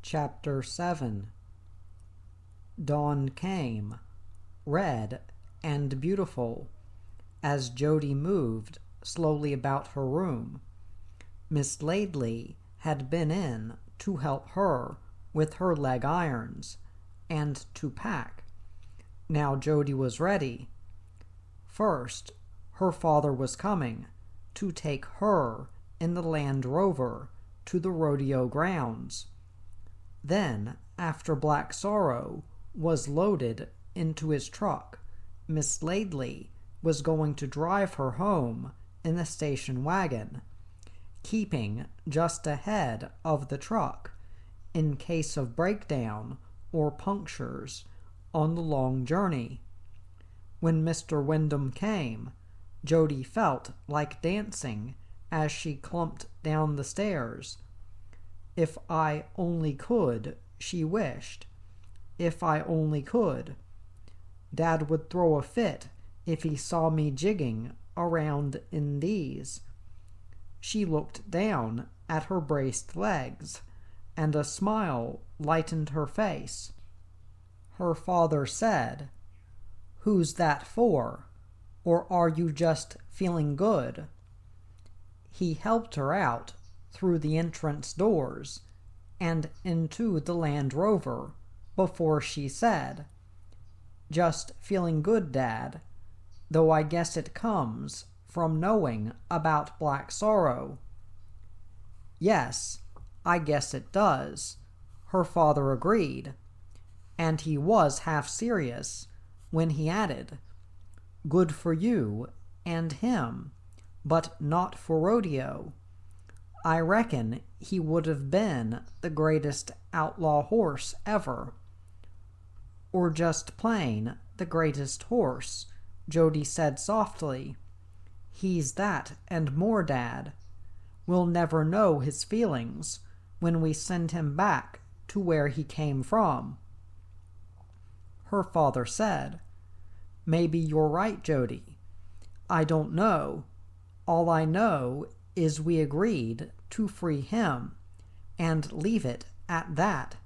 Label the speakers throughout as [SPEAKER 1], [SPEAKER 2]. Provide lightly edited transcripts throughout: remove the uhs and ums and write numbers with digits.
[SPEAKER 1] Chapter 7. Dawn came, red and beautiful, as Jody moved slowly about her room. Miss Laidley had been in to help her with her leg irons and to pack. Now Jody was ready. First, her father was coming to take her in the Land Rover to the rodeo grounds. Then, after Black Sorrow was loaded into his truck, Miss Laidley was going to drive her home in the station wagon, keeping just ahead of the truck in case of breakdown or punctures on the long journey. When Mr. Wyndham came, Jody felt like dancing as she clumped down the stairs. If I only could, she wished. If I only could. Dad would throw a fit if he saw me jigging around in these. She looked down at her braced legs, and a smile lightened her face. Her father said, "Who's that for? Or are you just feeling good?" He helped her out through the entrance doors and into the Land Rover before she said, "Just feeling good, Dad, though I guess it comes from knowing about Black Sorrow." "Yes, I guess it does," her father agreed, and he was half serious when he added, "Good for you and him, but not for rodeo. I reckon he would have been the greatest outlaw horse ever." "Or just plain the greatest horse," Jody said softly. "He's that and more, Dad. We'll never know his feelings when we send him back to where he came from." Her father said, "Maybe you're right, Jody. I don't know. All I know is we agreed to free him and leave it at that.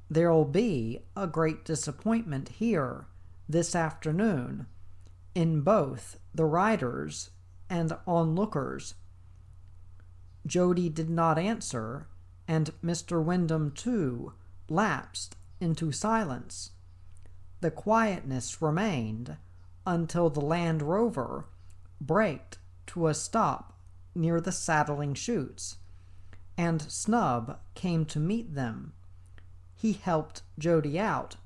[SPEAKER 1] There'll be a great disappointment here this afternoon in both the riders and onlookers." Jody did not answer, and Mr. Wyndham too lapsed into silence. The quietness remained until the Land Rover braked to a stop near the saddling chutes, and Snub came to meet them. He helped Jody out,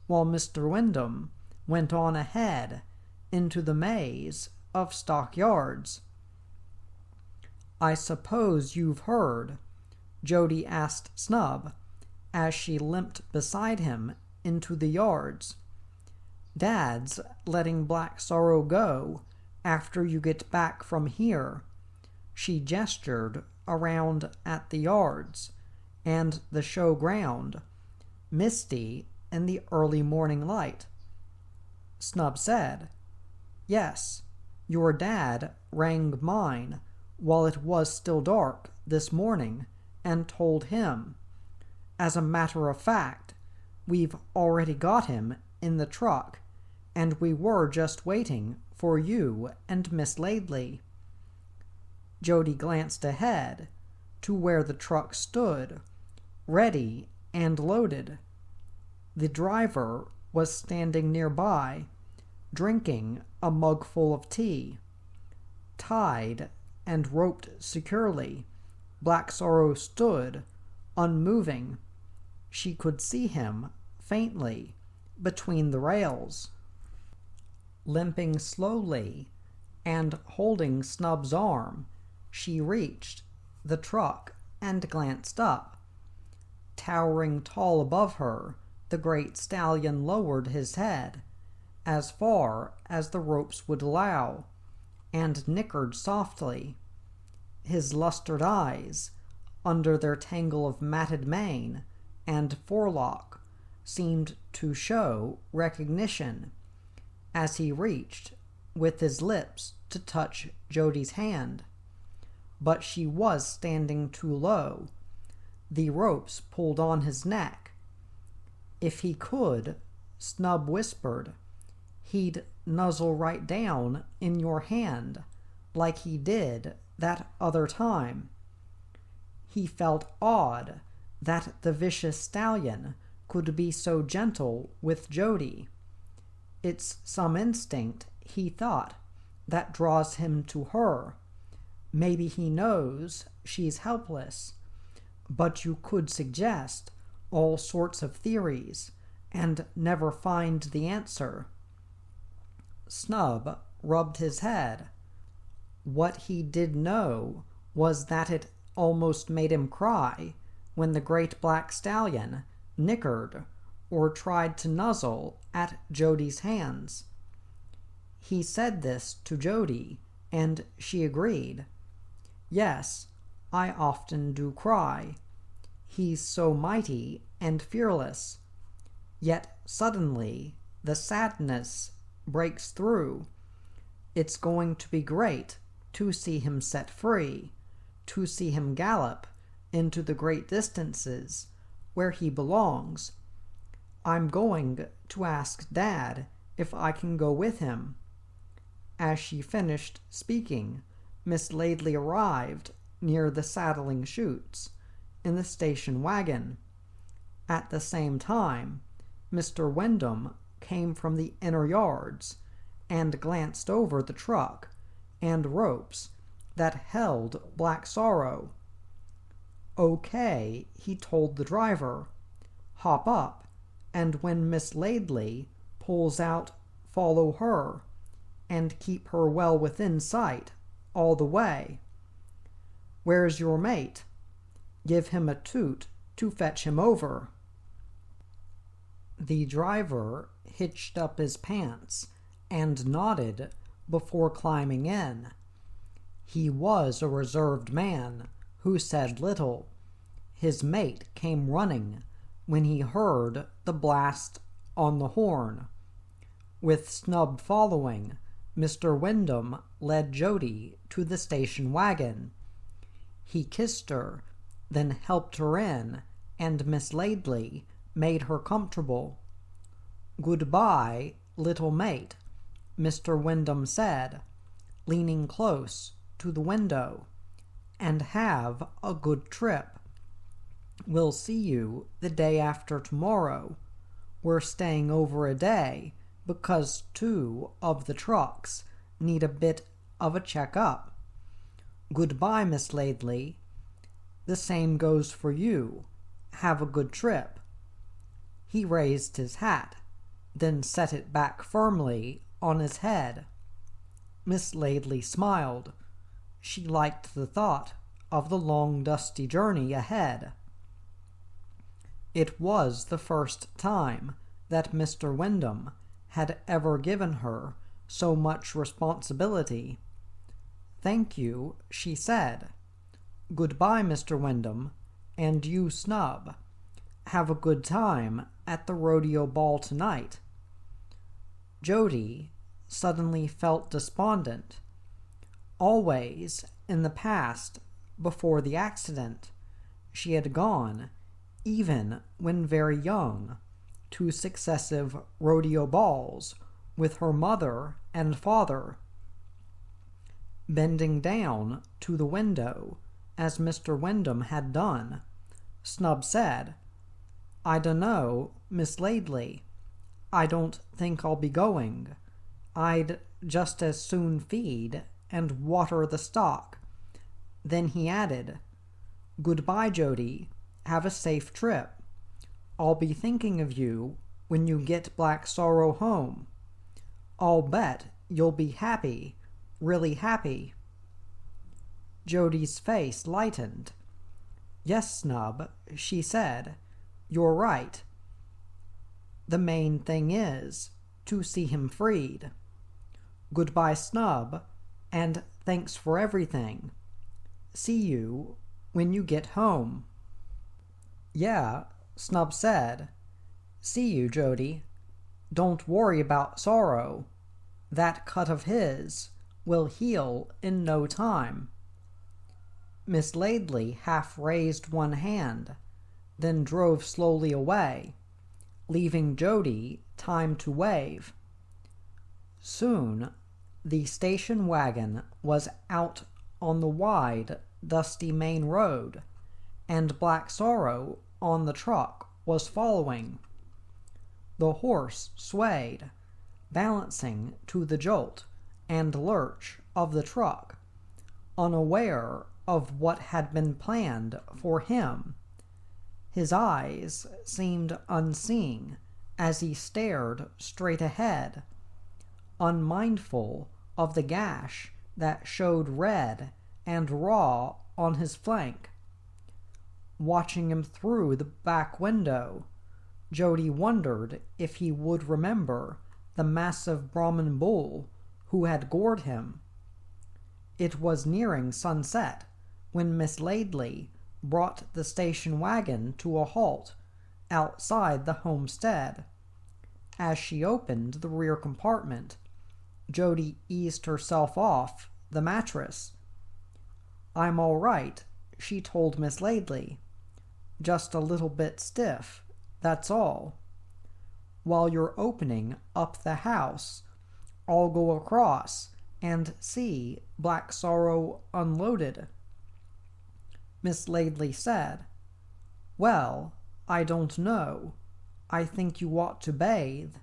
[SPEAKER 1] while Mr. Wyndham went on ahead into the maze of stockyards. "I suppose you've heard?" Jody asked Snub, as she limped beside him into the yards. "Dad's letting Black Sorrow go after you get back from here." She gestured around at the yards and the show ground, misty in the early morning light. Snub said, "Yes, your dad rang mine while it was still dark this morning and told him. As a matter of fact, we've already got him in the truck, and we were just waiting for you and Miss Laidley." Jody glanced ahead to where the truck stood, ready and loaded. The driver was standing nearby, drinking a mugful of tea. Tied and roped securely, Black Sorrow stood, unmoving. She could see him faintly between the rails. Limping slowly and holding Snub's arm, she reached the truck and glanced up. Towering tall above her, the great stallion lowered his head as far as the ropes would allow, and nickered softly. His lustered eyes, under their tangle of matted mane and forelock, seemed to show recognition as he reached with his lips to touch Jody's hand. But she was standing too low. The ropes pulled on his neck. If he could, Snub whispered, he'd nuzzle right down in your hand like he did that other time. He felt odd that the vicious stallion could be so gentle with Jody. It's some instinct, he thought, that draws him to her. Maybe he knows she's helpless, but you could suggest all sorts of theories and never find the answer. Snub rubbed his head. What he did know was that it almost made him cry when the great black stallion nickered or tried to nuzzle at Jody's hands. He said this to Jody, and she agreed. Yes, I often do cry. He's so mighty and fearless. Yet suddenly the sadness breaks through. It's going to be great to see him set free, to see him gallop into the great distances where he belongs. I'm going to ask Dad if I can go with him. As she finished speaking, Miss Laidley arrived near the saddling chutes in the station wagon. At the same time, Mr. Wyndham came from the inner yards and glanced over the truck and ropes that held Black Sorrow. Okay, he told the driver. Hop up, and when Miss Laidley pulls out, follow her, and keep her well within sight all the way. Where's your mate? Give him a toot to fetch him over. The driver hitched up his pants and nodded before climbing in. He was a reserved man who said little. His mate came running when he heard the blast on the horn. With Snub following, Mr. Wyndham led Jody to the station wagon. He kissed her, then helped her in, and Miss Laidley made her comfortable. Goodbye, little mate, Mr. Wyndham said, leaning close to the window, and have a good trip. We'll see you the day after tomorrow. We're staying over a day because 2 of the trucks need a bit of a check-up. Goodbye, Miss Laidley. The same goes for you. Have a good trip. He raised his hat, then set it back firmly on his head. Miss Laidley smiled. She liked the thought of the long dusty journey ahead. It was the first time that Mr. Wyndham had ever given her so much responsibility. Thank you, she said. Goodbye, Mr. Wyndham, and you, Snub. Have a good time at the rodeo ball tonight. Jody suddenly felt despondent. Always, in the past, before the accident, she had gone, even when very young, to successive rodeo balls with her mother and father. Bending down to the window, as Mr. Wyndham had done, Snub said, I dunno, Miss Laidley. I don't think I'll be going. I'd just as soon feed and water the stock. Then he added, Goodbye, Jody. Have a safe trip. I'll be thinking of you when you get Black Sorrow home. I'll bet you'll be happy, really happy. Jody's face lightened. Yes, Snub, she said. You're right. The main thing is to see him freed. Goodbye, Snub, and thanks for everything. See you when you get home. Yeah, Snub said. See you, Jody. Don't worry about Sorrow. That cut of his will heal in no time. Miss Laidley half raised one hand then drove slowly away, leaving Jody time to wave. Soon, the station wagon was out on the wide, dusty main road, and Black Sorrow on the truck was following. The horse swayed, balancing to the jolt and lurch of the truck, unaware of what had been planned for him. His eyes seemed unseeing as he stared straight ahead, unmindful of the gash that showed red and raw on his flank. Watching him through the back window, Jody wondered if he would remember the massive Brahmin bull who had gored him. It was nearing sunset when Miss Laidley brought the station wagon to a halt outside the homestead. As she opened the rear compartment, Jody eased herself off the mattress. "I'm all right," she told Miss Laidley. "Just a little bit stiff, that's all. While you're opening up the house, I'll go across and see Black Sorrow unloaded." Miss Laidley said, "Well, I don't know. I think you ought to bathe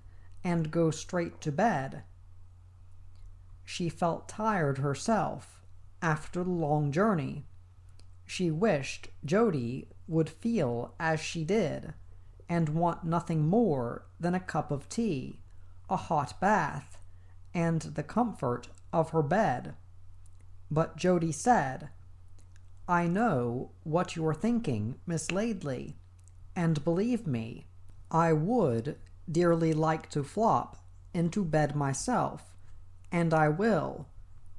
[SPEAKER 1] and go straight to bed." She felt tired herself after the long journey. She wished Jody would feel as she did and want nothing more than a cup of tea, a hot bath, and the comfort of her bed. But Jody said, "I know what you're thinking, Miss Laidley, and believe me, I would dearly like to flop into bed myself, and I will,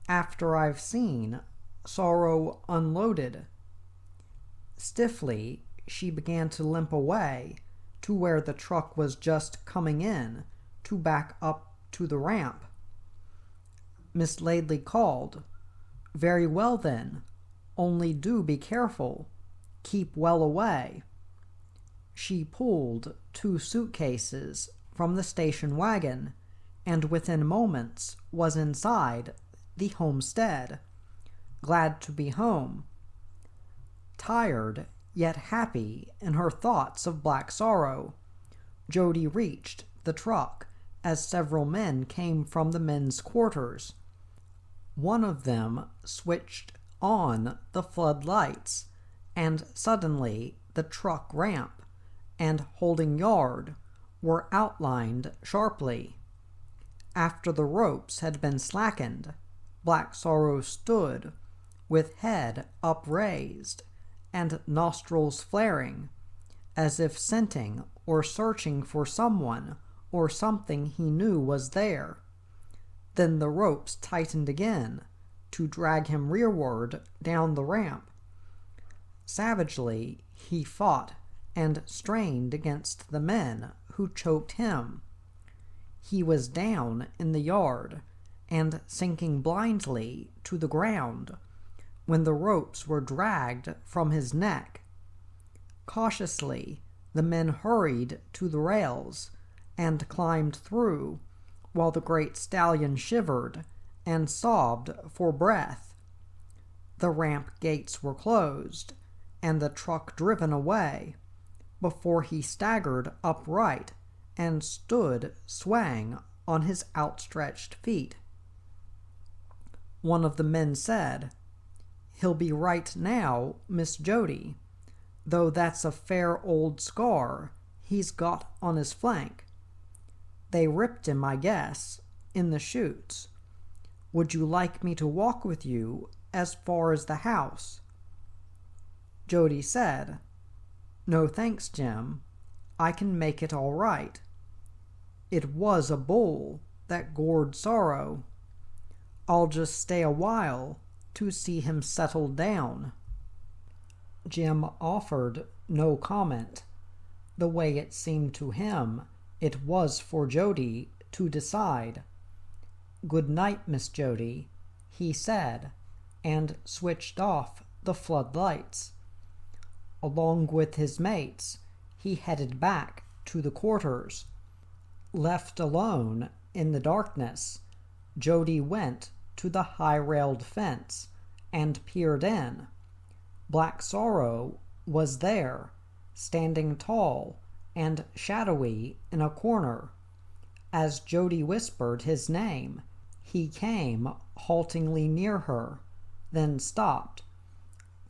[SPEAKER 1] after I've seen Sorrow unloaded." Stiffly, she began to limp away to where the truck was just coming in to back up to the ramp. Miss Laidley called, "Very well then, only do be careful. Keep well away." She pulled 2 suitcases from the station wagon, and within moments was inside the homestead, glad to be home. Tired, yet happy in her thoughts of Black Sorrow, Jody reached the truck as several men came from the men's quarters. One of them switched on the floodlights, and suddenly the truck ramp and holding yard were outlined sharply. After the ropes had been slackened, Black Sorrow stood, with head upraised and nostrils flaring, as if scenting or searching for someone or something he knew was there. Then the ropes tightened again to drag him rearward down the ramp. Savagely he fought and strained against the men who choked him. He was down in the yard and sinking blindly to the ground when the ropes were dragged from his neck. Cautiously, the men hurried to the rails and climbed through, while the great stallion shivered and sobbed for breath. The ramp gates were closed, and the truck driven away, before he staggered upright and stood swaying on his outstretched feet. One of the men said, "He'll be right now, Miss Jody, though that's a fair old scar he's got on his flank. They ripped him, I guess, in the chutes. Would you like me to walk with you as far as the house?" Jody said, "No thanks, Jim. I can make it all right. It was a bull that gored Sorrow. I'll just stay a while to see him settle down." Jim offered no comment. The way it seemed to him, it was for Jody to decide. "Good night, Miss Jody," he said, and switched off the floodlights. Along with his mates, he headed back to the quarters. Left alone in the darkness, Jody went to the high-railed fence and peered in. Black Sorrow was there, standing tall and shadowy in a corner. As Jody whispered his name, he came haltingly near her, then stopped.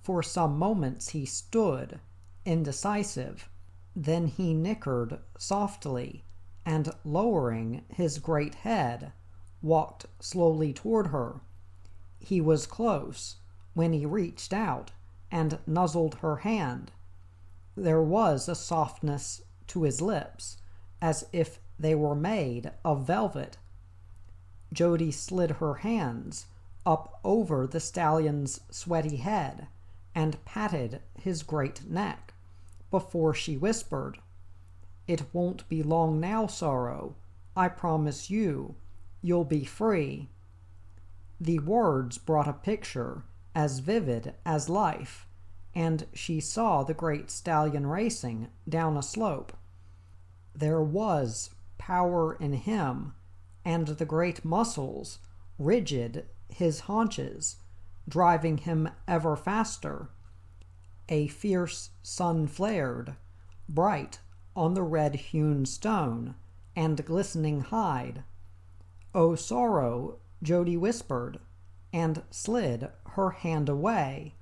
[SPEAKER 1] For some moments he stood, indecisive. Then he nickered softly, and lowering his great head, walked slowly toward her. He was close when he reached out and nuzzled her hand. There was a softness to his lips, as if they were made of velvet. Jody slid her hands up over the stallion's sweaty head and patted his great neck before she whispered, "It won't be long now, Sorrow. I promise you, you'll be free." The words brought a picture as vivid as life, and she saw the great stallion racing down a slope. There was power in him, and the great muscles, rigid his haunches, driving him ever faster. A fierce sun flared, bright on the red-hewn stone and glistening hide. "Oh, Sorrow," Jody whispered, and slid her hand away.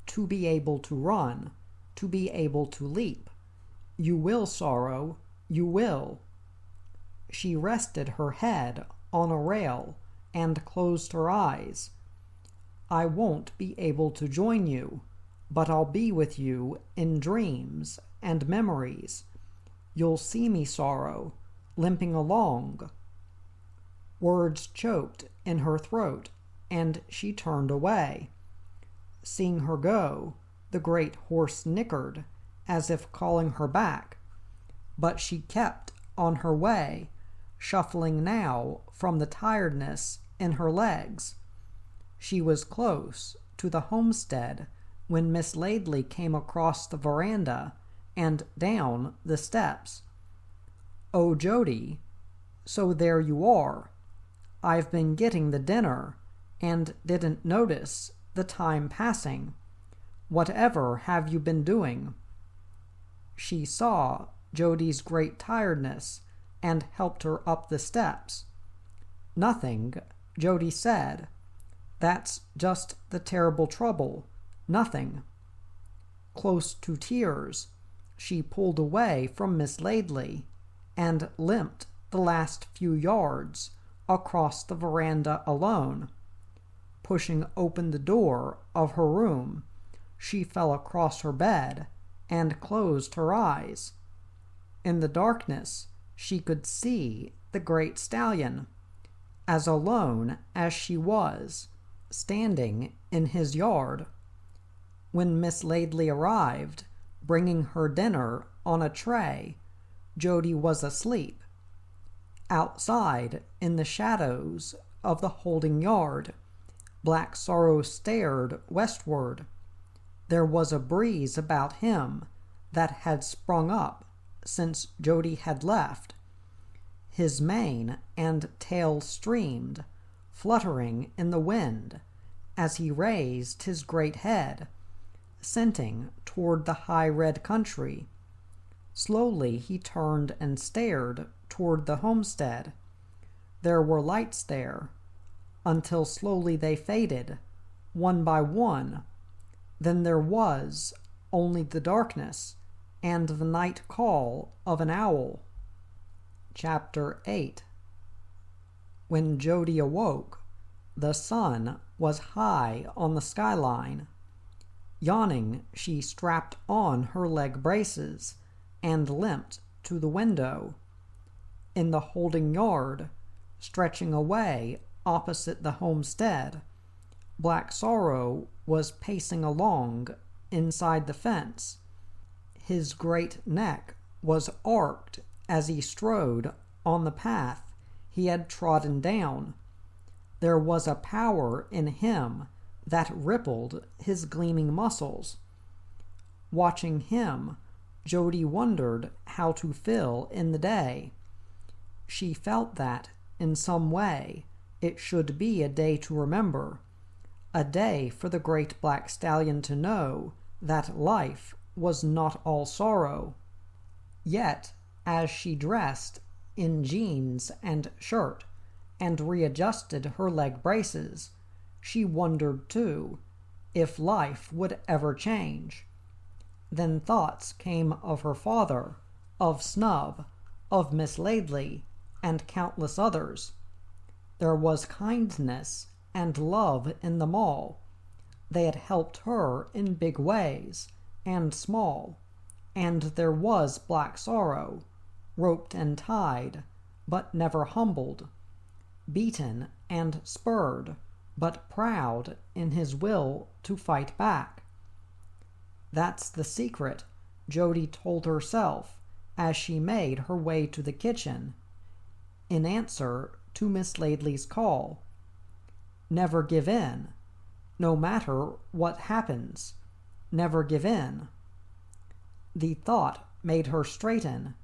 [SPEAKER 1] "To be able to run, to be able to leap. You will, Sorrow, you will." She rested her head on a rail and closed her eyes. "I won't be able to join you, but I'll be with you in dreams and memories. You'll see me, Sorrow, limping along." Words choked in her throat, and she turned away. Seeing her go, the great horse nickered, as if calling her back, but she kept on her way, shuffling now from the tiredness in her legs. She was close to the homestead when Miss Laidley came across the veranda and down the steps. "Oh, Jody, so there you are. I've been getting the dinner and didn't notice the time passing. Whatever have you been doing?" She saw Jody's great tiredness and helped her up the steps. "Nothing," Jody said. "That's just the terrible trouble. Nothing." Close to tears, she pulled away from Miss Laidley and limped the last few yards across the veranda alone. Pushing open the door of her room, she fell across her bed and closed her eyes. In the darkness, she could see the great stallion, as alone as she was, standing in his yard. When Miss Laidley arrived, bringing her dinner on a tray, Jody was asleep. Outside, in the shadows of the holding yard, Black Sorrow stared westward. There was a breeze about him that had sprung up since Jody had left. His mane and tail streamed, fluttering in the wind, as he raised his great head, scenting toward the high red country. Slowly he turned and stared toward the homestead. There were lights there, until slowly they faded, one by one. Then there was only the darkness and the night call of an owl. Chapter 8. When Jody awoke, the sun was high on the skyline. Yawning, she strapped on her leg braces and limped to the window. In the holding yard, stretching away opposite the homestead, Black Sorrow was pacing along inside the fence. His great neck was arched as he strode on the path he had trodden down. There was a power in him that rippled his gleaming muscles. Watching him, Jody wondered how to fill in the day. She felt that, in some way, it should be a day to remember, a day for the great black stallion to know that life was not all sorrow. Yet, as she dressed in jeans and shirt and readjusted her leg braces, she wondered too if life would ever change. Then thoughts came of her father, of Snub, of Miss Laidley, and countless others. There was kindness and love in them all. They had helped her in big ways and small, and there was black sorrow, roped and tied, but never humbled, beaten and spurred, but proud in his will to fight back. That's the secret, Jody told herself as she made her way to the kitchen, in answer to Miss Laidley's call. Never give in. No matter what happens, never give in. The thought made her straighten.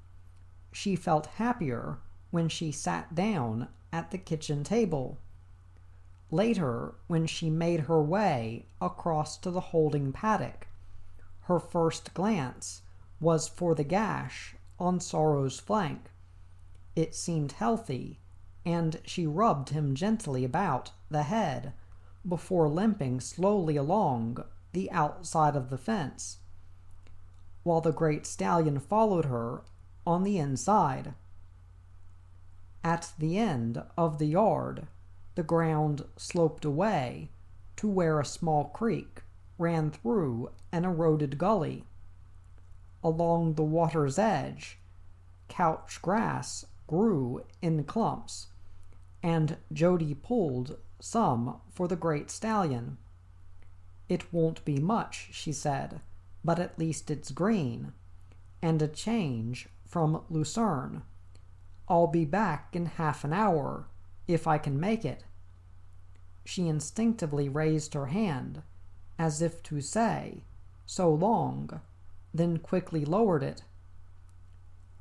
[SPEAKER 1] She felt happier when she sat down at the kitchen table. Later, when she made her way across to the holding paddock, her first glance was for the gash on Sorrow's flank. It seemed healthy, and she rubbed him gently about the head before limping slowly along the outside of the fence, while the great stallion followed her on the inside. At the end of the yard, the ground sloped away to where a small creek ran through an eroded gully. Along the water's edge, couch grass grew in clumps, and Jody pulled some for the great stallion. It won't be much, she said, but at least it's green, and a change from Lucerne. I'll be back in half an hour, if I can make it. She instinctively raised her hand, as if to say, so long, then quickly lowered it.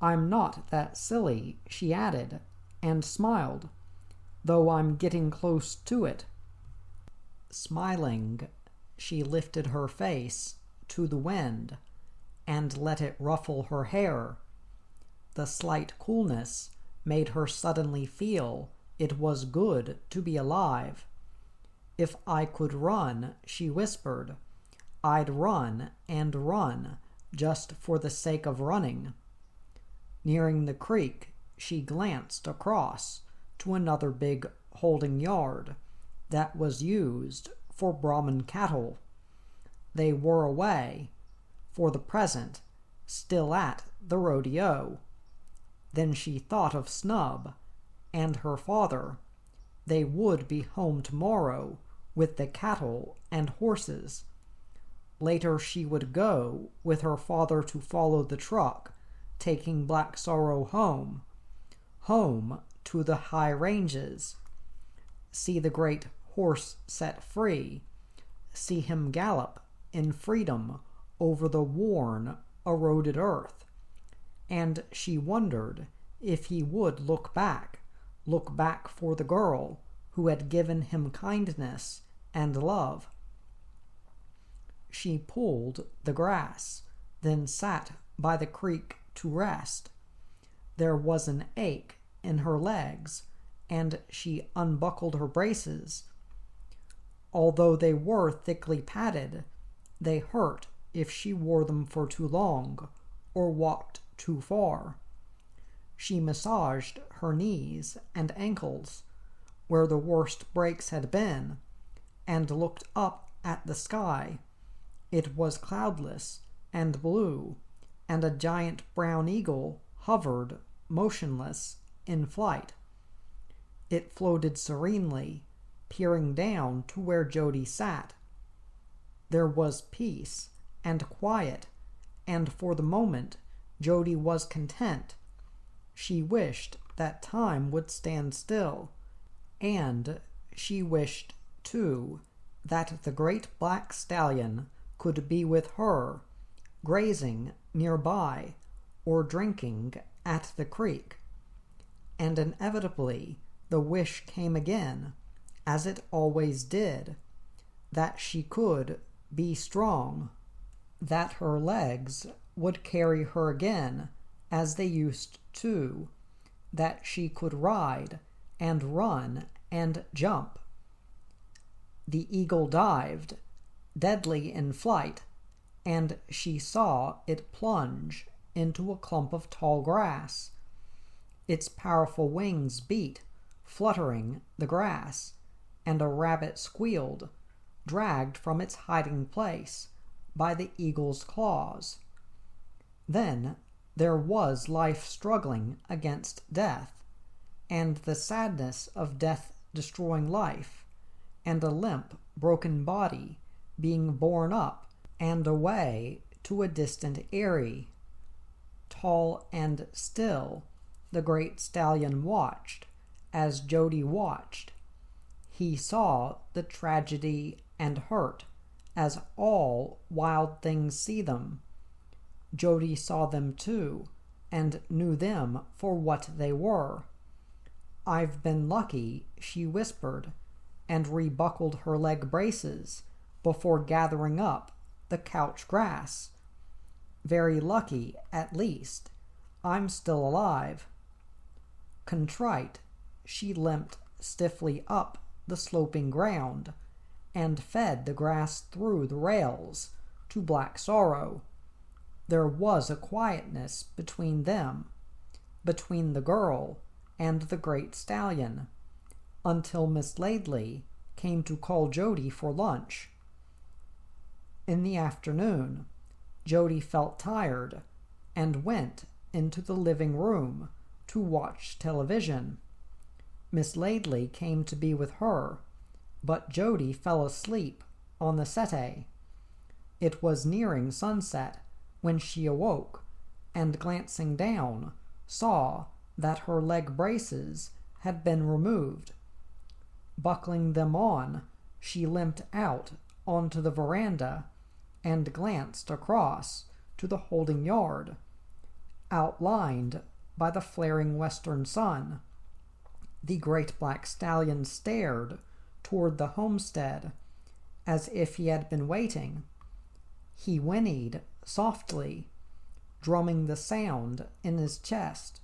[SPEAKER 1] I'm not that silly, she added, and smiled, though I'm getting close to it. Smiling, she lifted her face to the wind and let it ruffle her hair. The slight coolness made her suddenly feel it was good to be alive. If I could run, she whispered, I'd run and run just for the sake of running. Nearing the creek, she glanced across to another big holding yard that was used for Brahmin cattle. They were away, for the present, still at the rodeo. Then she thought of Snub and her father. They would be home tomorrow with the cattle and horses. Later she would go with her father to follow the truck, taking Black Sorrow home to the high ranges. See the great horse set free, see him gallop in freedom over the worn, eroded earth. And she wondered if he would look back for the girl who had given him kindness and love. She pulled the grass, then sat by the creek to rest. There was an ache in her legs, and she unbuckled her braces. Although they were thickly padded, they hurt if she wore them for too long or walked too far. She massaged her knees and ankles, where the worst breaks had been, and looked up at the sky. It was cloudless and blue, and a giant brown eagle hovered motionless in flight. It floated serenely, peering down to where Jody sat. There was peace and quiet, and for the moment Jody was content. She wished that time would stand still, and she wished, too, that the great black stallion could be with her grazing nearby or drinking at the creek. And inevitably the wish came again, as it always did, that she could be strong, that her legs would carry her again as they used to, that she could ride and run and jump. The eagle dived, deadly in flight, and she saw it plunge into a clump of tall grass. Its powerful wings beat, fluttering the grass, and a rabbit squealed, dragged from its hiding place by the eagle's claws. Then there was life struggling against death, and the sadness of death destroying life, and a limp, broken body being borne up and away to a distant eyrie. Tall and still, the great stallion watched, as Jody watched. He saw the tragedy and hurt, as all wild things see them. Jody saw them too, and knew them for what they were. "I've been lucky," she whispered, and rebuckled her leg braces before gathering up the couch grass. "Very lucky, at least. I'm still alive." Contrite, she limped stiffly up the sloping ground, and fed the grass through the rails to Black Sorrow. There was a quietness between them, between the girl and the great stallion, until Miss Laidley came to call Jody for lunch. In the afternoon, Jody felt tired and went into the living room to watch television. Miss Laidley came to be with her, but Jody fell asleep on the settee. It was nearing sunset when she awoke, and glancing down, saw that her leg braces had been removed. Buckling them on, she limped out onto the veranda and glanced across to the holding yard, outlined by the flaring western sun. The great black stallion stared toward the homestead, as if he had been waiting. He whinnied softly, drumming the sound in his chest,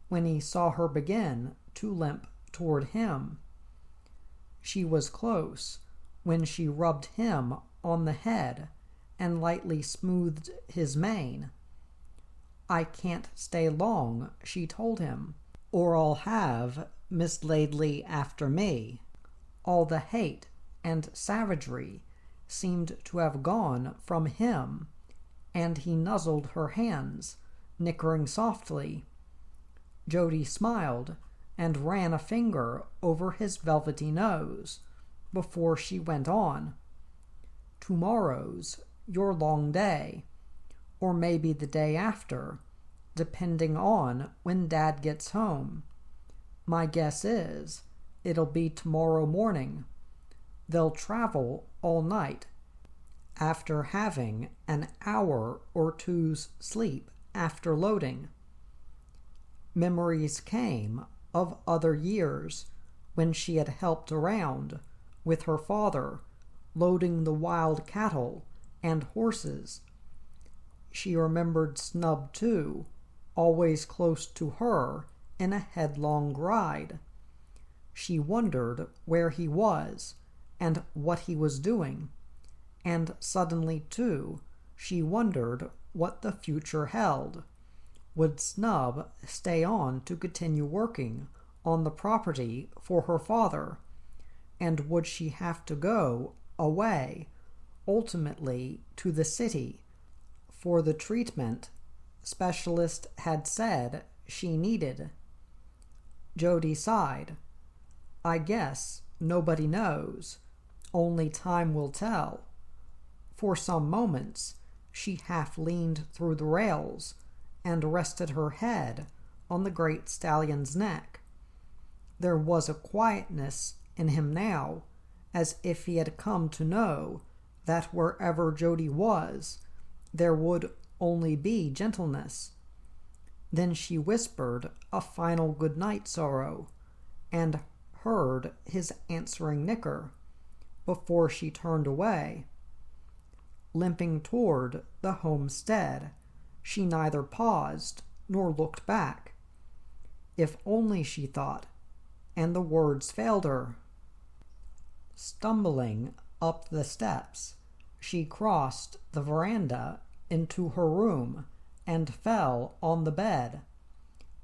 [SPEAKER 1] when he saw her begin to limp toward him. She was close when she rubbed him on the head and lightly smoothed his mane. "I can't stay long," she told him, "or I'll have Miss Laidley after me." All the hate and savagery seemed to have gone from him, and he nuzzled her hands, nickering softly. Jody smiled and ran a finger over his velvety nose before she went on. "Tomorrow's your long day, or maybe the day after, depending on when Dad gets home. My guess is it'll be tomorrow morning. They'll travel all night, after having an hour or two's sleep after loading." Memories came of other years when she had helped around with her father, loading the wild cattle and horses. She remembered Snub too, always close to her in a headlong ride. She wondered where he was and what he was doing, and suddenly too she wondered what the future held. Would Snub stay on to continue working on the property for her father, and would she have to go away, ultimately to the city, for the treatment specialist had said she needed? Jody sighed. "I guess nobody knows. Only time will tell." For some moments she half leaned through the rails and rested her head on the great stallion's neck. There was a quietness in him now, as if he had come to know that wherever Jody was, there would only be gentleness. Then she whispered a final good night, Sorrow, and heard his answering nicker before she turned away. Limping toward the homestead, she neither paused nor looked back. If only, she thought, and the words failed her. Stumbling up the steps, she crossed the veranda into her room and fell on the bed.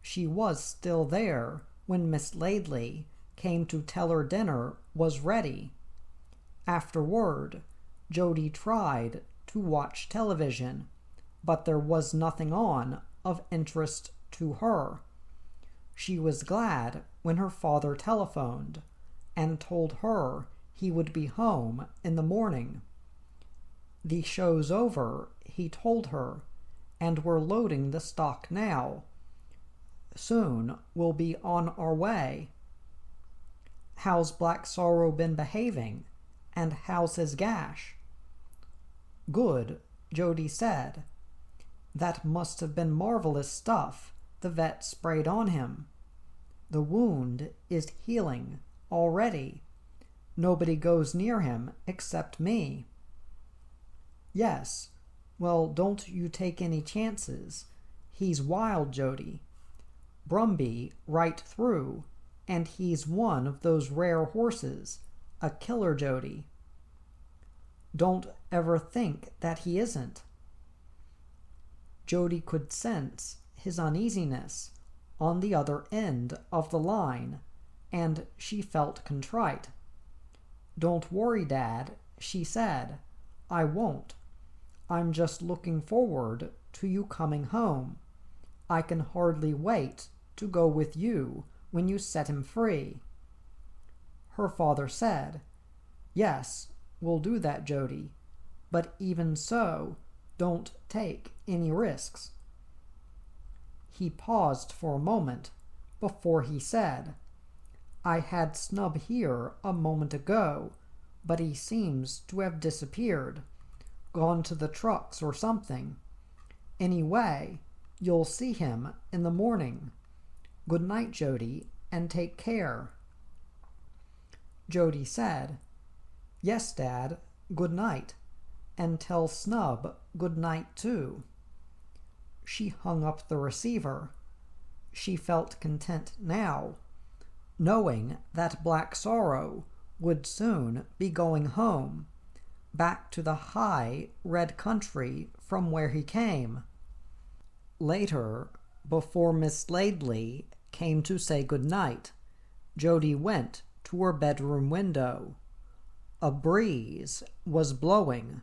[SPEAKER 1] She was still there when Miss Laidley came to tell her dinner was ready. Afterward, Jody tried to watch television, but there was nothing on of interest to her. She was glad when her father telephoned and told her he would be home in the morning. The show's over, he told her, and we're loading the stock now. Soon we'll be on our way. How's Black Sorrow been behaving, and how's his gash? Good, Jody said. That must have been marvelous stuff the vet sprayed on him. The wound is healing already. Nobody goes near him except me. Yes, well, don't you take any chances. He's wild, Jody. Brumby right through, and he's one of those rare horses, a killer, Jody. Don't ever think that he isn't. Jody could sense his uneasiness on the other end of the line, and she felt contrite. Don't worry, Dad, she said. I won't. I'm just looking forward to you coming home. I can hardly wait to go with you when you set him free. Her father said, Yes, we'll do that, Jody, but even so, don't take any risks. He paused for a moment before he said, I had Snub here a moment ago, but he seems to have disappeared, gone to the trucks or something. Anyway, you'll see him in the morning. Good night, Jody, and take care. Jody said, Yes, Dad, good night, and tell Snub good night too. She hung up the receiver. She felt content now, knowing that Black Sorrow would soon be going home, back to the high red country from where he came. Later, before Miss Laidley came to say good night, Jody went to her bedroom window. A breeze was blowing,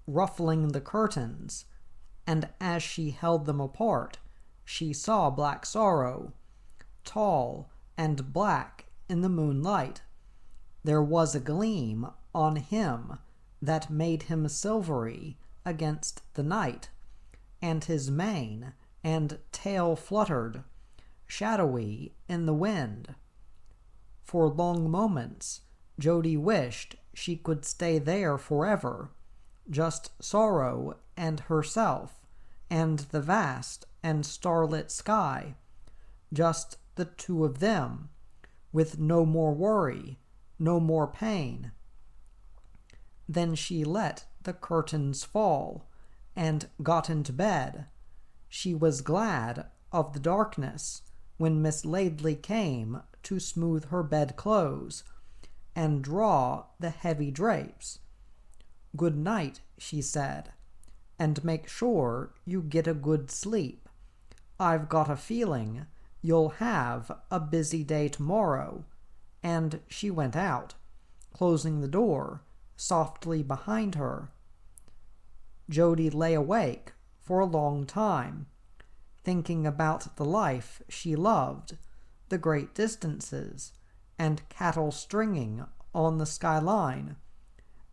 [SPEAKER 1] ruffling the curtains, and as she held them apart, she saw Black Sorrow, tall and black in the moonlight. There was a gleam on him that made him silvery against the night, and his mane and tail fluttered, shadowy in the wind. For long moments, Jody wished she could stay there forever, just Sorrow and herself, and the vast and starlit sky, just the two of them, with no more worry, no more pain. Then she let the curtains fall and got into bed. She was glad of the darkness when Miss Laidley came to smooth her bedclothes and draw the heavy drapes. Good night, she said, and make sure you get a good sleep. I've got a feeling you'll have a busy day tomorrow. And she went out, closing the door softly behind her. Jody lay awake for a long time, thinking about the life she loved, the great distances, and cattle stringing on the skyline,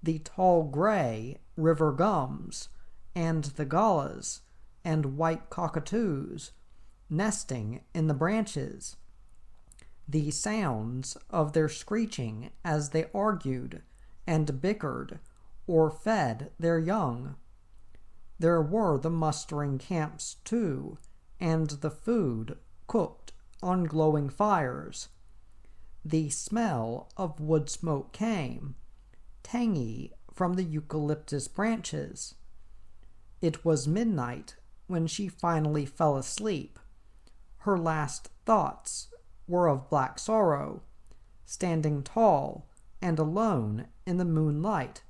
[SPEAKER 1] the tall gray river gums, and the galahs and white cockatoos nesting in the branches, the sounds of their screeching as they argued and bickered or fed their young. There were the mustering camps, too, and the food cooked on glowing fires. The smell of wood smoke came, tangy from the eucalyptus branches. It was midnight when she finally fell asleep. Her last thoughts were of Black Sorrow, standing tall and alone in the moonlight.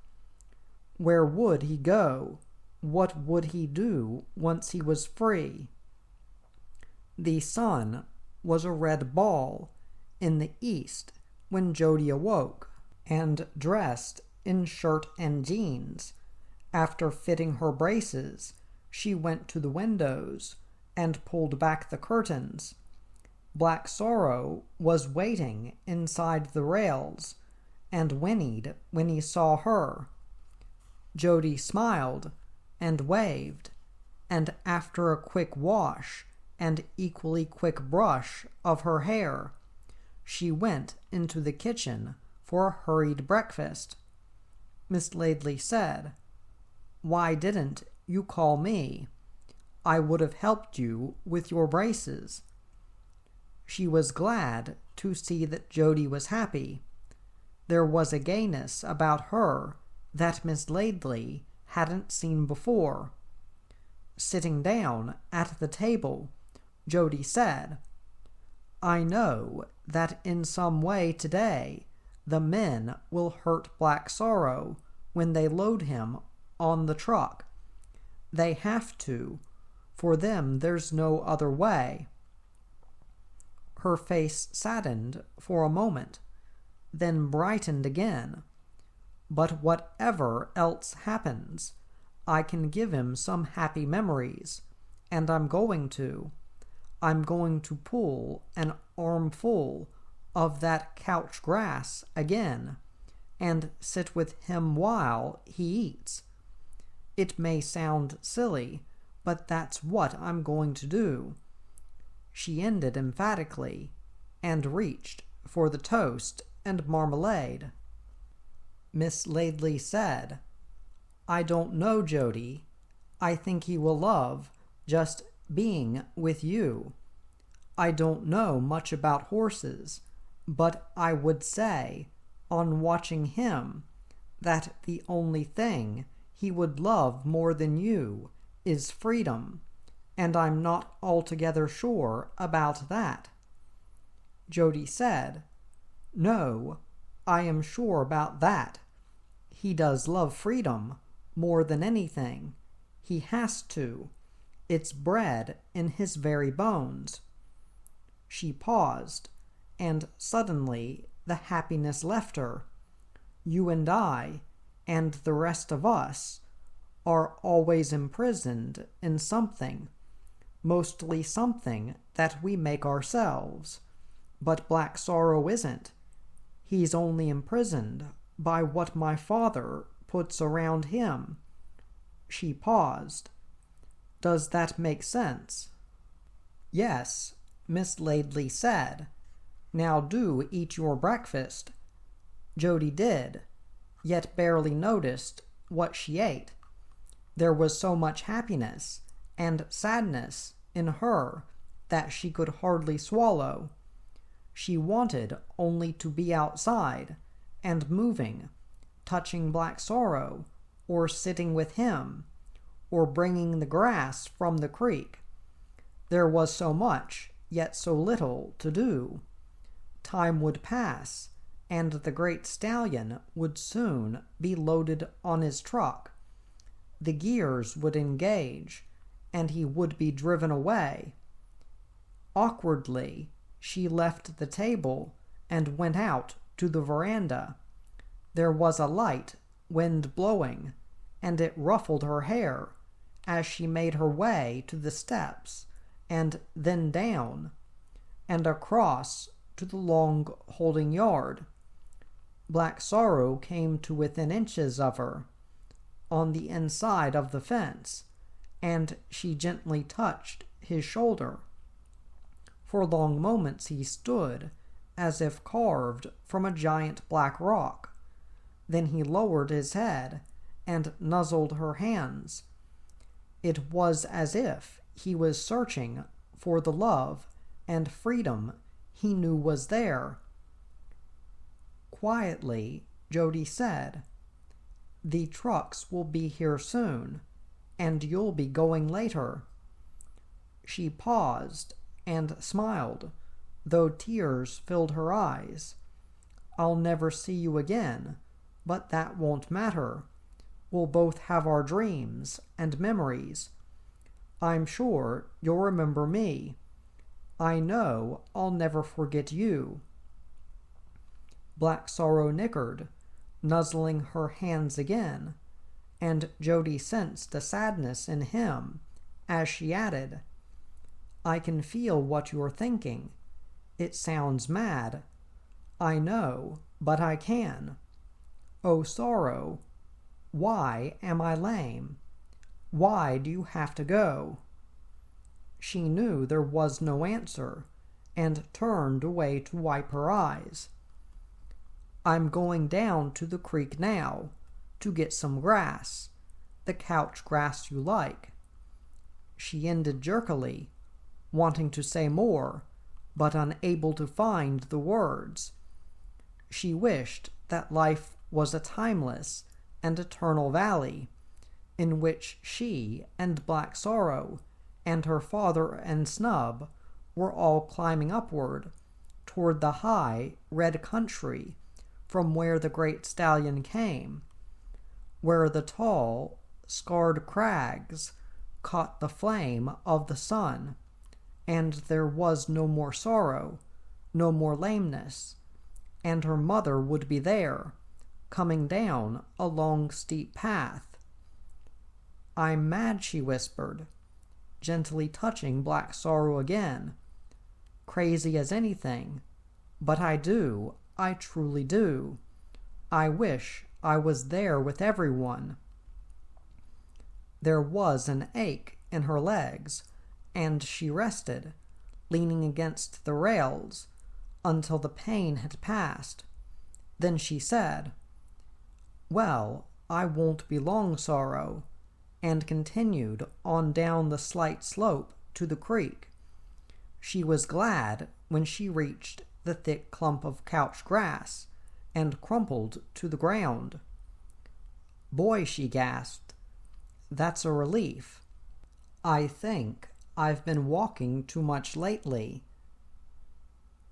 [SPEAKER 1] Where would he go? What would he do once he was free? The sun was a red ball in the east when Jody awoke, and dressed in shirt and jeans. After fitting her braces, she went to the windows and pulled back the curtains. Black Sorrow was waiting inside the rails, and whinnied when he saw her. Jody smiled and waved, and after a quick wash and equally quick brush of her hair, she went into the kitchen for a hurried breakfast. Miss Laidley said, "Why didn't you call me? I would have helped you with your braces." She was glad to see that Jody was happy. There was a gayness about her that Miss Laidley hadn't seen before. Sitting down at the table, Jody said, "I know that in some way today the men will hurt Black Sorrow when they load him on the truck. They have to. For them there's no other way." Her face saddened for a moment, then brightened again. "But whatever else happens, I can give him some happy memories, and I'm going to. I'm going to pull an armful of that couch grass again, and sit with him while he eats. It may sound silly, but that's what I'm going to do." She ended emphatically, and reached for the toast and marmalade. Miss Laidley said, "I don't know, Jody. I think he will love just being with you. I don't know much about horses, but I would say, on watching him, that the only thing he would love more than you is freedom, and I'm not altogether sure about that." Jody said, "No, I am sure about that. He does love freedom more than anything. He has to. It's bred in his very bones." She paused, and suddenly the happiness left her. "You and I, and the rest of us, are always imprisoned in something, mostly something that we make ourselves. But Black Sorrow isn't. He's only imprisoned by what my father puts around him." She paused. "Does that make sense?" "Yes," Miss Laidley said. "Now do eat your breakfast." Jody did, yet barely noticed what she ate. There was so much happiness and sadness in her that she could hardly swallow. She wanted only to be outside and moving, touching Black Sorrow, or sitting with him, or bringing the grass from the creek. There was so much, yet so little to do. Time would pass, and the great stallion would soon be loaded on his truck. The gears would engage, and he would be driven away. Awkwardly, she left the table and went out to the veranda. There was a light wind blowing, and it ruffled her hair as she made her way to the steps, and then down, and across to the long holding yard. Black Sorrow came to within inches of her, on the inside of the fence, and she gently touched his shoulder. For long moments he stood, as if carved from a giant black rock. Then he lowered his head and nuzzled her hands. It was as if he was searching for the love and freedom he knew was there. Quietly, Jody said, "The trucks will be here soon, and you'll be going later." She paused and smiled, though tears filled her eyes. "I'll never see you again, but that won't matter. We'll both have our dreams and memories. I'm sure you'll remember me. I know I'll never forget you." Black Sorrow nickered, nuzzling her hands again, and Jody sensed a sadness in him as she added, "I can feel what you're thinking. It sounds mad. I know, but I can. Oh, Sorrow, why am I lame? Why do you have to go?" She knew there was no answer, and turned away to wipe her eyes. "I'm going down to the creek now, to get some grass, the couch grass you like." She ended jerkily, wanting to say more, but unable to find the words. She wished that life was a timeless and eternal valley, in which she and Black Sorrow and her father and Snub were all climbing upward toward the high, red country from where the great stallion came, where the tall, scarred crags caught the flame of the sun, and there was no more sorrow, no more lameness, and her mother would be there, coming down a long, steep path. "I'm mad," she whispered, gently touching Black Sorrow again. "Crazy as anything, but I truly do. I wish I was there with everyone." There was an ache in her legs, and she rested, leaning against the rails, until the pain had passed. Then she said, "Well, I won't be long, Sorrow," and continued on down the slight slope to the creek. She was glad when she reached the thick clump of couch grass and crumpled to the ground. "Boy," she gasped, "that's a relief. I think I've been walking too much lately."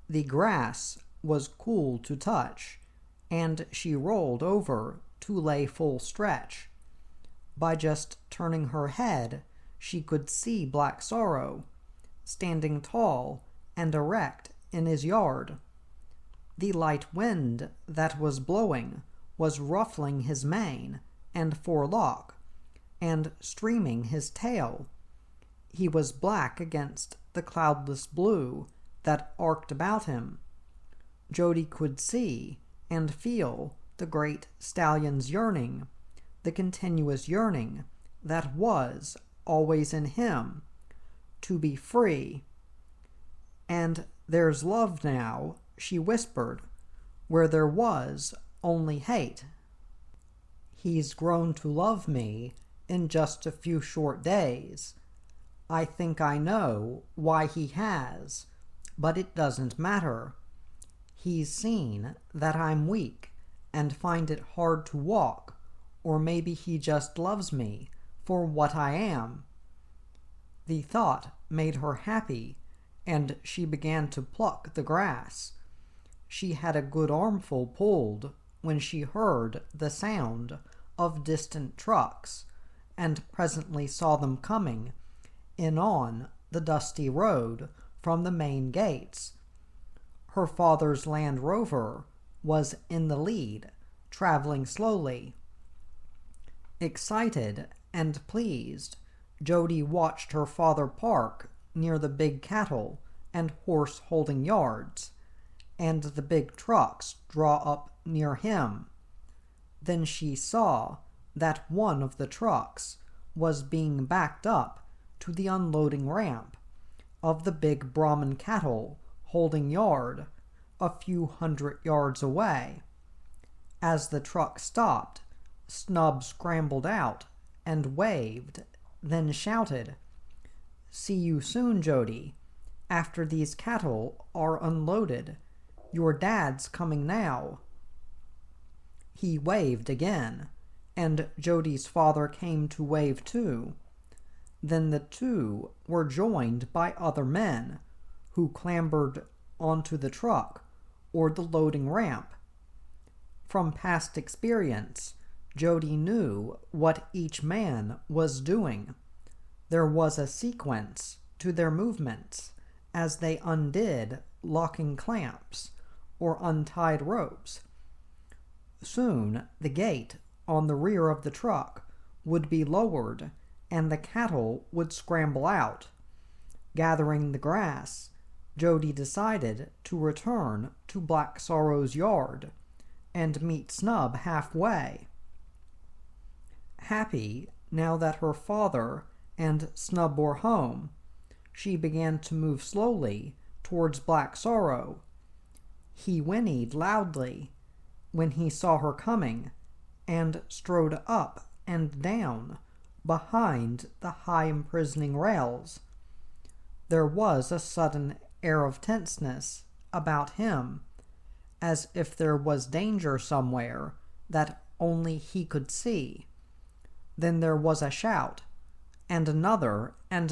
[SPEAKER 1] The grass was cool to touch, and she rolled over to lay full stretch. By just turning her head, she could see Black Sorrow, standing tall and erect in his yard. The light wind that was blowing was ruffling his mane and forelock, and streaming his tail. He was black against the cloudless blue that arced about him. Jody could see and feel the great stallion's yearning, the continuous yearning that was always in him, to be free. "And there's love now," she whispered, "where there was only hate. He's grown to love me in just a few short days. I think I know why he has, but it doesn't matter. He's seen that I'm weak and find it hard to walk, or maybe he just loves me for what I am." The thought made her happy, and she began to pluck the grass. She had a good armful pulled when she heard the sound of distant trucks, and presently saw them coming in on the dusty road from the main gates. Her father's Land Rover was in the lead, traveling slowly. Excited and pleased, Jody watched her father park near the big cattle and horse-holding yards, and the big trucks draw up near him. Then she saw that one of the trucks was being backed up to the unloading ramp of the big Brahmin cattle holding yard a few hundred yards away. As the truck stopped, Snub scrambled out and waved then shouted, "See you soon, Jody, after these cattle are unloaded. Your dad's coming now." He waved again, and Jody's father came to wave too. Then the two were joined by other men, who clambered onto the truck or the loading ramp. From past experience, Jody knew what each man was doing. There was a sequence to their movements as they undid locking clamps or untied ropes. Soon the gate on the rear of the truck would be lowered and the cattle would scramble out. Gathering the grass, Jody decided to return to Black Sorrow's yard and meet Snub halfway. Happy now that her father and Snub were home, she began to move slowly towards Black Sorrow. He whinnied loudly when he saw her coming and strode up and down behind the high imprisoning rails. There was a sudden air of tenseness about him, as if there was danger somewhere that only he could see. Then there was a shout, and another, and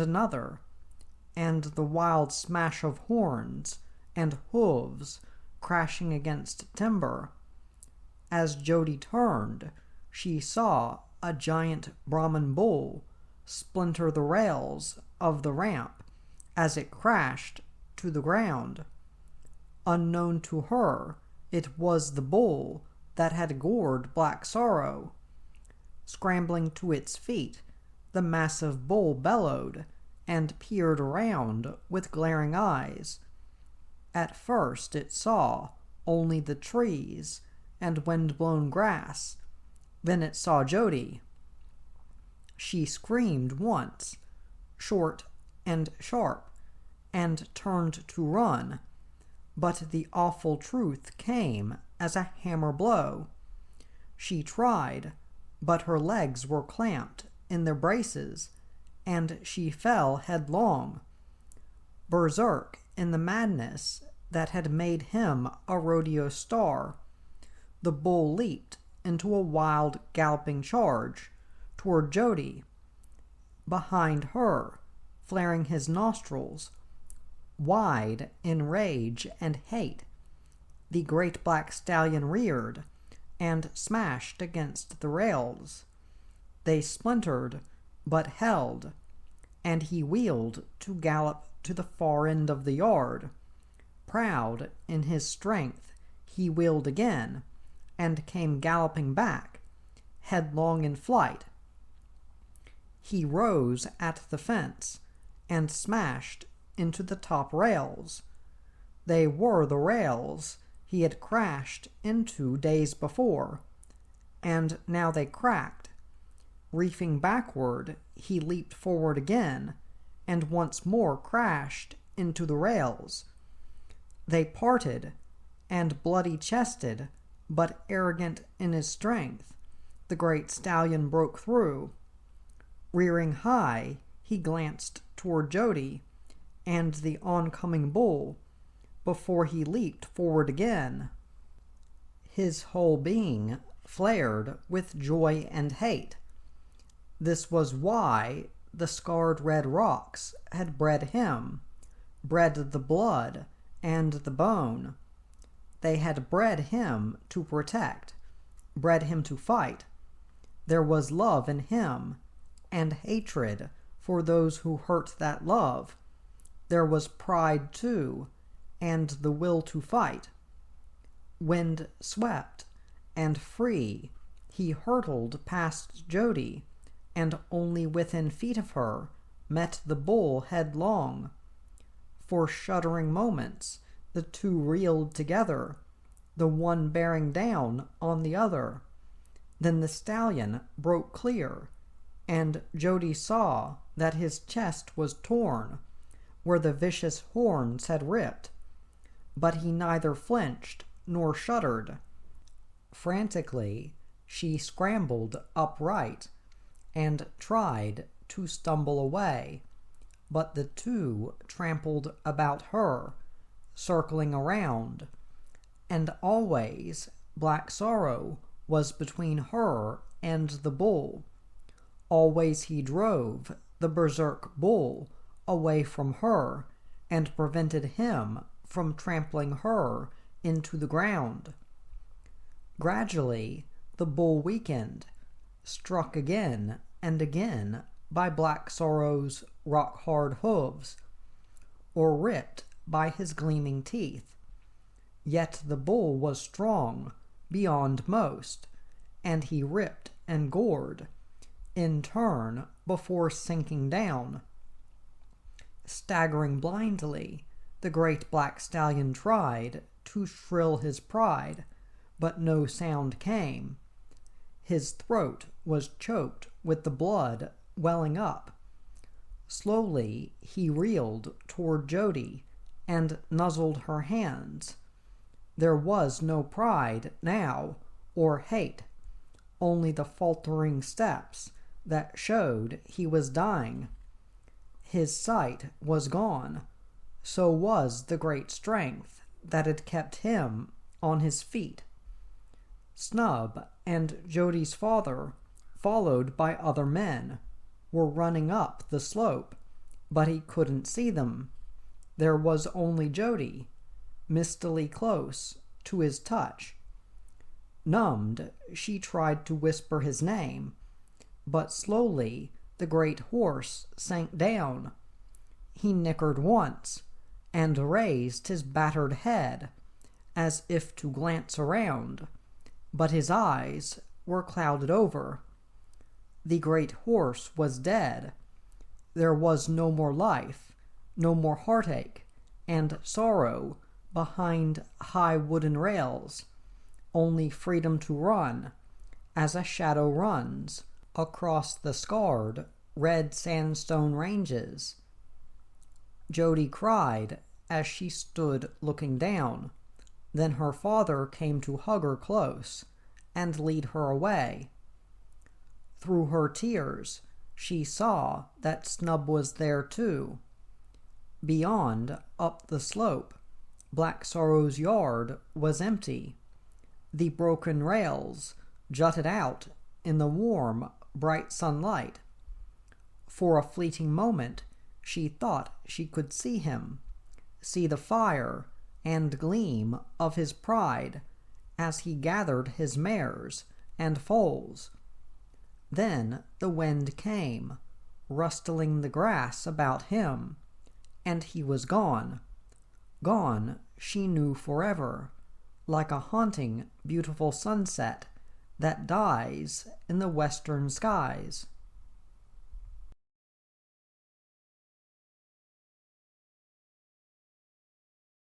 [SPEAKER 1] the wild smash of horns and hooves crashing against timber. As Jody turned, she saw a giant Brahman bull splinter the rails of the ramp as it crashed to the ground. Unknown to her, it was the bull that had gored Black Sorrow. Scrambling to its feet, the massive bull bellowed and peered around with glaring eyes. At first it saw only the trees and wind-blown grass. Then it saw Jody. She screamed once, short and sharp, and turned to run, but the awful truth came as a hammer blow. She tried, but her legs were clamped in their braces, and she fell headlong. Berserk in the madness that had made him a rodeo star, the bull leaped into a wild galloping charge toward Jody. Behind her, flaring his nostrils wide in rage and hate, the great black stallion reared and smashed against the rails. They splintered but held, and he wheeled to gallop to the far end of the yard. Proud in his strength, he wheeled again and came galloping back, headlong in flight. He rose at the fence and smashed into the top rails. They were the rails he had crashed into days before, and now they cracked. Reefing backward, he leaped forward again, and once more crashed into the rails. They parted, and bloody-chested, but arrogant in his strength, the great stallion broke through. Rearing high, he glanced toward Jody and the oncoming bull before he leaped forward again. His whole being flared with joy and hate. This was why the scarred red rocks had bred him, bred the blood and the bone. They had bred him to protect, bred him to fight. There was love in him, and hatred for those who hurt that love. There was pride, too, and the will to fight. Wind swept, and free, he hurtled past Jody, and only within feet of her met the bull headlong. For shuddering moments, the two reeled together, the one bearing down on the other. Then the stallion broke clear, and Jody saw that his chest was torn, where the vicious horns had ripped. But he neither flinched nor shuddered. Frantically, she scrambled upright and tried to stumble away, but the two trampled about her, circling around, and always Black Sorrow was between her and the bull. Always he drove the berserk bull away from her and prevented him from trampling her into the ground. Gradually the bull weakened, struck again and again by Black Sorrow's rock-hard hooves, or ripped by his gleaming teeth. Yet the bull was strong beyond most, and he ripped and gored in turn before sinking down. Staggering blindly, the great black stallion tried to shrill his pride, but no sound came. His throat was choked with the blood welling up. Slowly he reeled toward Jody and nuzzled her hands. There was no pride now, or hate, only the faltering steps that showed he was dying. His sight was gone, so was the great strength that had kept him on his feet. Snub and Jody's father, followed by other men, were running up the slope, but he couldn't see them. There was only Jody, mistily close to his touch. Numbed, she tried to whisper his name, but slowly the great horse sank down. He nickered once, and raised his battered head, as if to glance around, but his eyes were clouded over. The great horse was dead. There was no more life, no more heartache and sorrow behind high wooden rails, only freedom to run, as a shadow runs, across the scarred red sandstone ranges. Jody cried as she stood looking down. Then her father came to hug her close and lead her away. Through her tears, she saw that Snub was there too. Beyond, up the slope, Black Sorrow's yard was empty. The broken rails jutted out in the warm, bright sunlight. For a fleeting moment, she thought she could see him, see the fire and gleam of his pride as he gathered his mares and foals. Then the wind came, rustling the grass about him, and he was gone. Gone, she knew forever, like a haunting, beautiful sunset that dies in the western skies.